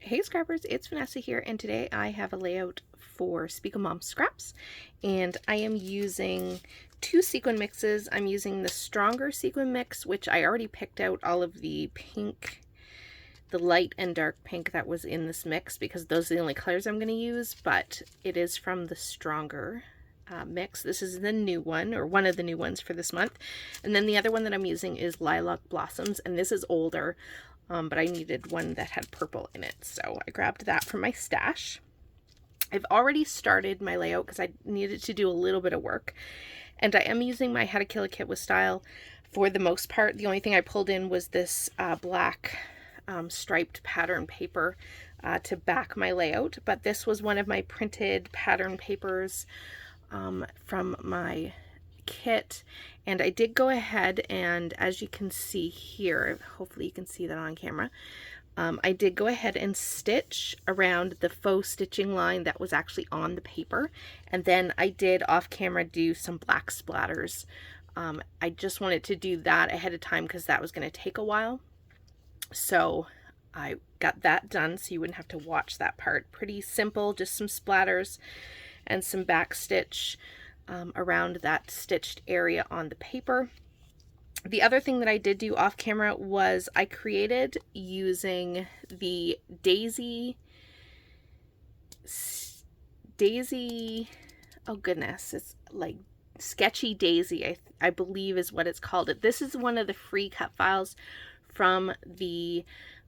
Hey Scrappers, it's Vanessa here, and today I have a layout for SPIEGELMOM Scraps, and I am using two sequin mixes. I'm using the stronger sequin mix, which I already picked out all of the pink, the light and dark pink that was in this mix because those are the only colors I'm going to use, but it is from the stronger mix. This is the new one, or one of the new ones for this month. And then the other one that I'm using is Lilac Blossoms, and this is older. But I needed one that had purple in it, so I grabbed that from my stash. I've already started my layout because I needed to do a little bit of work, and I am using my How to Kill a Kit with Style for the most part. The only thing I pulled in was this black striped pattern paper to back my layout, but this was one of my printed pattern papers from my kit, and I did go ahead and, as you can see here, hopefully you can see that on camera, I did go ahead and stitch around the faux stitching line that was actually on the paper, and then I did off camera do some black splatters. I just wanted to do that ahead of time because that was going to take a while, so I got that done so you wouldn't have to watch that part. Pretty simple, just some splatters and some back stitch around that stitched area on the paper. The other thing that I did do off camera was I created using the daisy, oh goodness, it's like Sketchy Daisy, I believe is what it's called. This is one of the free cut files from the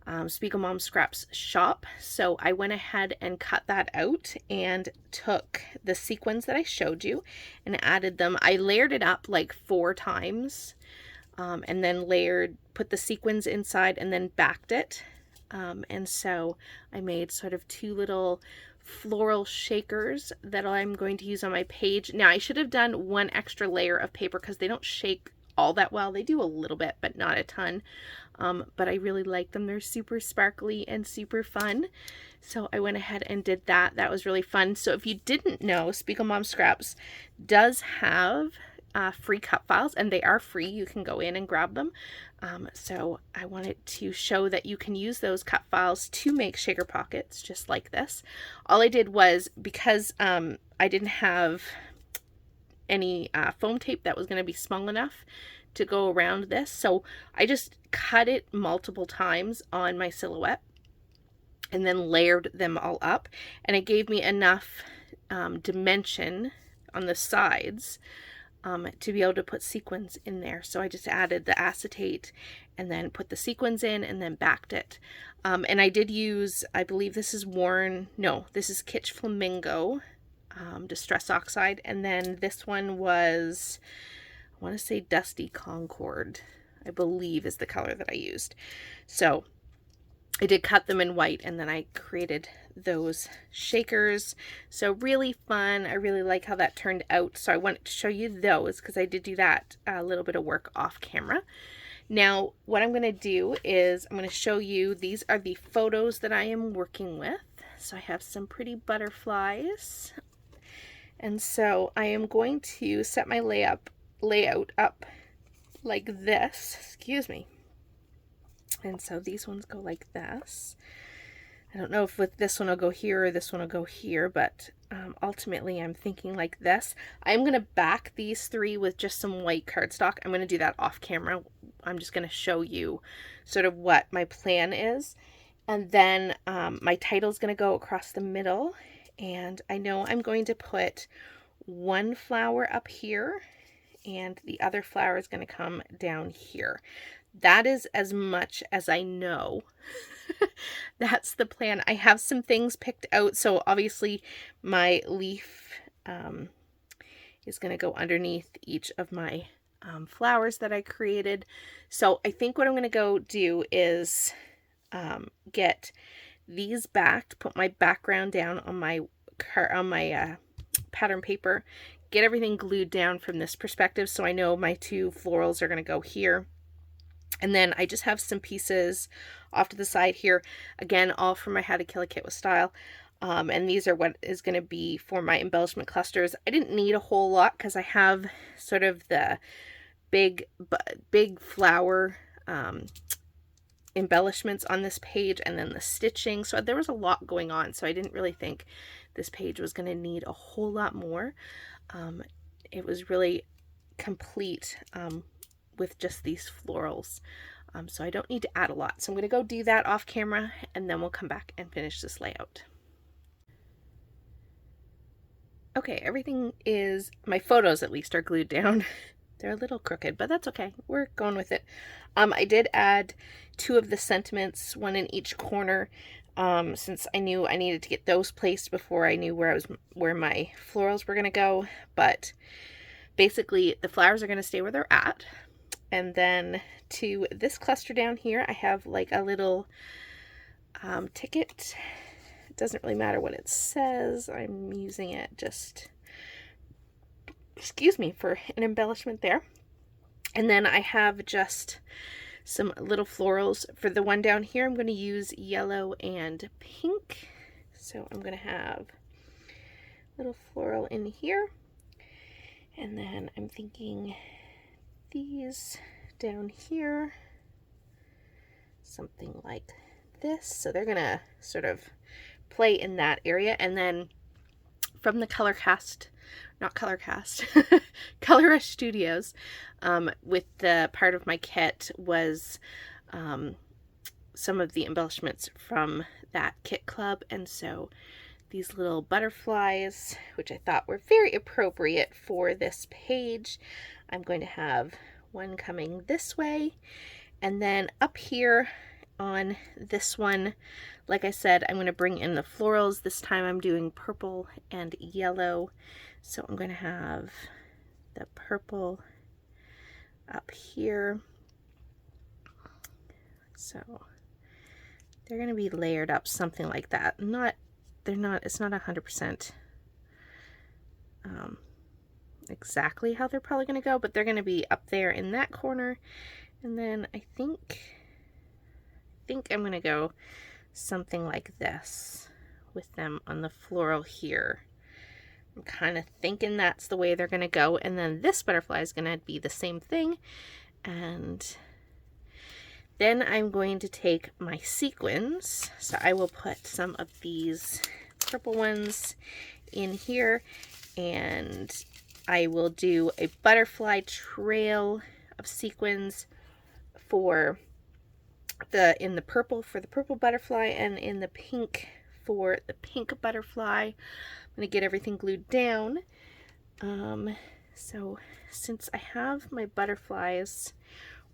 SPIEGELMOM Scraps shop. So I went ahead and cut that out and took the sequins that I showed you and added them. I layered it up like 4 times and then put the sequins inside and then backed it. And so I made sort of 2 little floral shakers that I'm going to use on my page. Now I should have done 1 extra layer of paper because they don't shake all that well. They do a little bit, but not a ton. But I really like them. They're super sparkly and super fun. So I went ahead and did that. That was really fun. So if you didn't know, SPIEGELMOM Scraps does have free cut files, and they are free. You can go in and grab them. So I wanted to show that you can use those cut files to make shaker pockets just like this. All I did was, because I didn't have any foam tape that was going to be small enough to go around this, so I just cut it multiple times on my silhouette and then layered them all up, and it gave me enough dimension on the sides to be able to put sequins in there. So I just added the acetate and then put the sequins in and then backed it. And I did use, I believe this is this is Kitsch Flamingo Distress Oxide, and then this one was, I want to say Dusty Concord, I believe is the color that I used. So I did cut them in white, and then I created those shakers. So really fun. I really like how that turned out. So I wanted to show you those because I did do that a little bit of work off camera. Now what I'm going to do is I'm going to show you, these are the photos that I am working with. So I have some pretty butterflies. And so I am going to set my layout up like this, excuse me. And so these ones go like this. I don't know if with this one will go here or this one will go here, but ultimately I'm thinking like this. I'm going to back these 3 with just some white cardstock. I'm going to do that off camera. I'm just going to show you sort of what my plan is. And then my title is going to go across the middle. And I know I'm going to put 1 flower up here, and the other flower is going to come down here. That is as much as I know. That's the plan. I have some things picked out. So obviously my leaf is going to go underneath each of my flowers that I created. So I think what I'm going to go do is get these backed, put my background down on my pattern paper, get everything glued down from this perspective so I know my 2 florals are going to go here. And then I just have some pieces off to the side here, again all from my How to Kill a Kit with Style, and these are what is going to be for my embellishment clusters. I didn't need a whole lot because I have sort of the big flower embellishments on this page, and then the stitching. So there was a lot going on, so I didn't really think this page was going to need a whole lot more. It was really complete with just these florals. So I don't need to add a lot. So I'm going to go do that off camera, and then we'll come back and finish this layout. Okay, everything is, my photos at least, are glued down. They're a little crooked, but that's okay. We're going with it. I did add 2 of the sentiments, 1 in each corner, since I knew I needed to get those placed before I knew where my florals were going to go. But basically, the flowers are going to stay where they're at. And then to this cluster down here, I have like a little ticket. It doesn't really matter what it says. I'm using it just, excuse me, for an embellishment there. And then I have just some little florals. For the one down here, I'm going to use yellow and pink. So I'm going to have a little floral in here. And then I'm thinking these down here, something like this. So they're going to sort of play in that area. And then from the Color Rush Studios, with the part of my kit was some of the embellishments from that kit club. And so these little butterflies, which I thought were very appropriate for this page, I'm going to have one coming this way. And then up here on this one, like I said, I'm going to bring in the florals. This time I'm doing purple and yellow. So I'm going to have the purple up here. So they're going to be layered up something like that. It's not 100% exactly how they're probably going to go, but they're going to be up there in that corner. And then I think I'm going to go something like this with them on the floral here. I'm kind of thinking that's the way they're going to go. And then this butterfly is going to be the same thing. And then I'm going to take my sequins. So I will put some of these purple ones in here, and I will do a butterfly trail of sequins for in the purple for the purple butterfly, and in the pink for the pink butterfly. I'm going to get everything glued down. So since I have my butterflies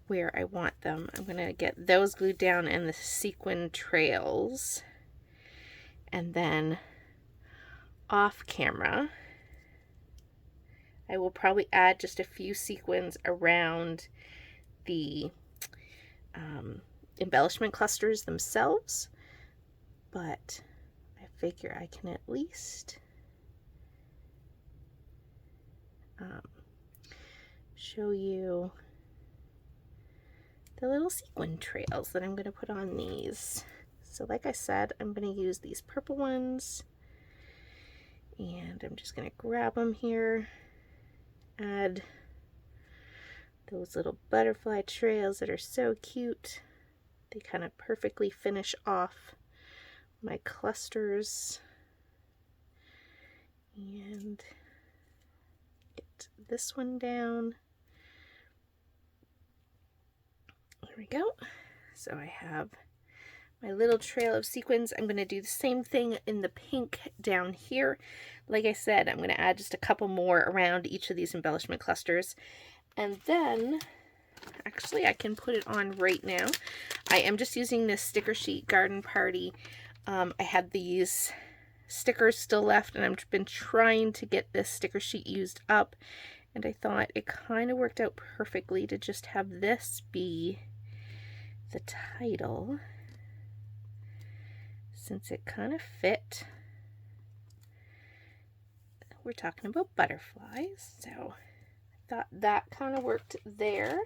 where I want them, I'm going to get those glued down and the sequin trails. And then off camera, I will probably add just a few sequins around the embellishment clusters themselves, but I figure I can at least show you the little sequin trails that I'm going to put on these. So like I said, I'm going to use these purple ones, and I'm just going to grab them here, add those little butterfly trails that are so cute. They kind of perfectly finish off my clusters. And get this one down. There we go. So I have my little trail of sequins. I'm going to do the same thing in the pink down here. Like I said, I'm going to add just a couple more around each of these embellishment clusters. And then, actually, I can put it on right now. I am just using this sticker sheet Garden Party. I had these stickers still left, and I've been trying to get this sticker sheet used up. And I thought it kind of worked out perfectly to just have this be the title, since it kind of fit. We're talking about butterflies, so I thought that kind of worked there.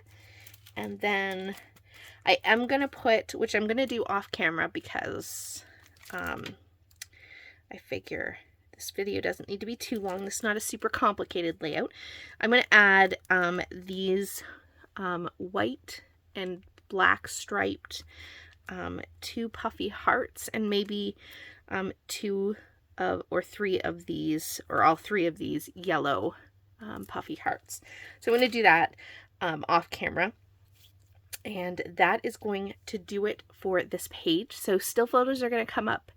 And then I am going to put, which I'm going to do off camera because I figure this video doesn't need to be too long. This is not a super complicated layout. I'm going to add these white and black striped 2 puffy hearts, and maybe 2 or 3 of these, or all 3 of these yellow puffy hearts. So I'm going to do that off camera. And that is going to do it for this page. So still photos are going to come up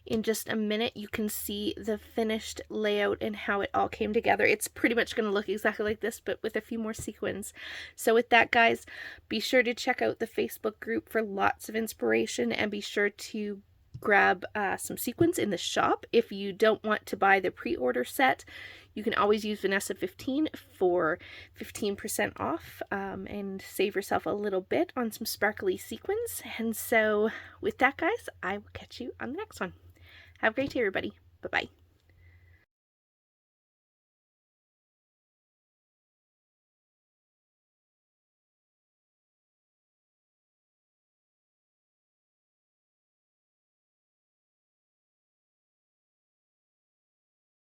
in just a minute. You can see the finished layout and how it all came together. It's pretty much going to look exactly like this, but with a few more sequins. So with that, guys, be sure to check out the Facebook group for lots of inspiration, and be sure to grab some sequins in the shop. If you don't want to buy the pre-order set, you can always use Vanessa 15 for 15% off and save yourself a little bit on some sparkly sequins. And so with that, guys, I will catch you on the next one. Have a great day, everybody. Bye-bye.